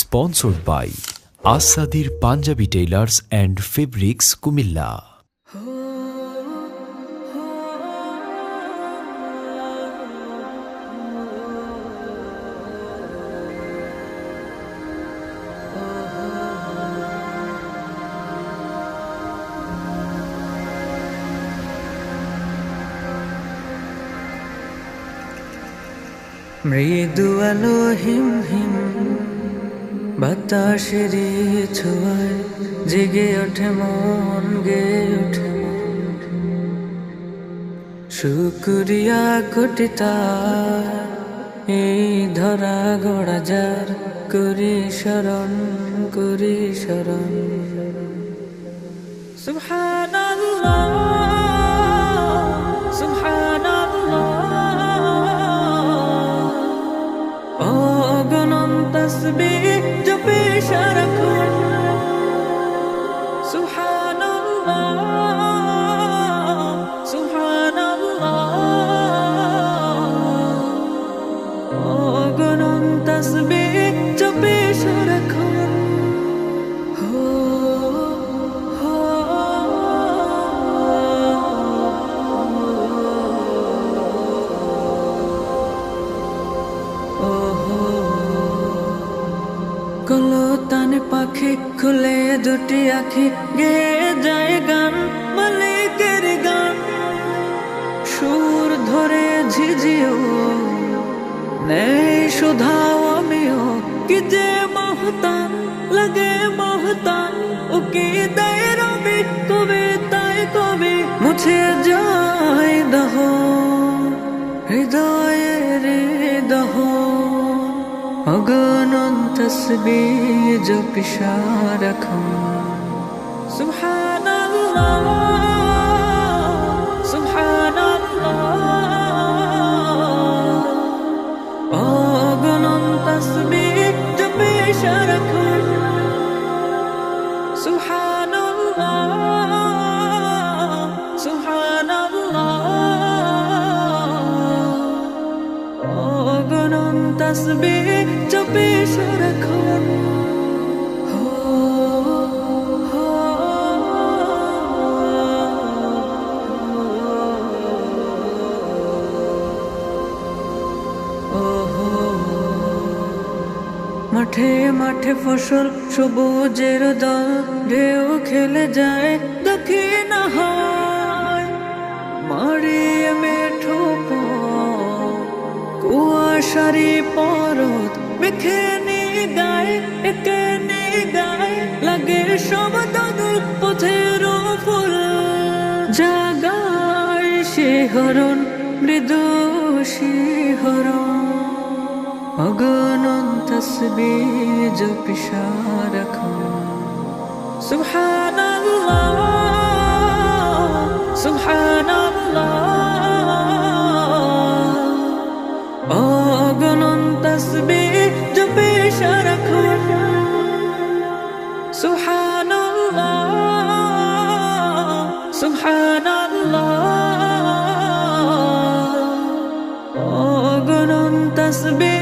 Sponsored by Asadir Punjabi Tailors and Fabrics, Kumilla. মৃদু আলো হিম হিম বাতাসের ছোঁয়ায় জেগে ওঠে মন, গেয়ে ওঠে মন। শুকরিয়া কোটি তার এই ধরা গড়া যার, করি শরণ, করি শরণ। সুবহানাল্লাহ, তাসবিহ জপে সারাক্ষণ। সুবহানাল্লাহ, সুবহানাল্লাহ, অগণন তাসবিহ জপে সারাক্ষণ। কলতানে পাখি খুলে দুটি আখি, গেয়ে যায় গান, মালিকের গান। সুর ধরে ঝিঝিও নেই শুধাও আমিও, কি যে মহতান লাগে মহতান। ও কি দেয় রবি কবিতায় কবি, মুছে যায় দহ হৃদয়ের দহ। অগণন তাসবিহ জপি সারাক্ষণ। সুবহানাল্লাহ, সুবহানাল্লাহ, অগণন তাসবিহ জপি সারাক্ষণ। সুবহানাল্লাহ, সুবহানাল্লাহ, অগণন তাসবিহ জপে সারাক্ষণ। মাঠে মাঠে ফসল সবুজের দল, ঢেউ খেলে যায় দক্ষিণ হাওয়ায়। মারিয়ে মেঠো কুয়াশারি পরত, মেখে গায় একে গায় লাগে সব দাদুর পথের ফুল। জাগায় শিহরণ, মৃদু শিহরণ। অগণন তাসবিহ জপি সারাক্ষণ। সুবহানাল্লাহ, সুবহানাল্লাহ, অগণন তাসবিহ জপে সারাক্ষণ। সুবহানাল্লাহ, সুবহানাল্লাহ, অগণন তাসবিহ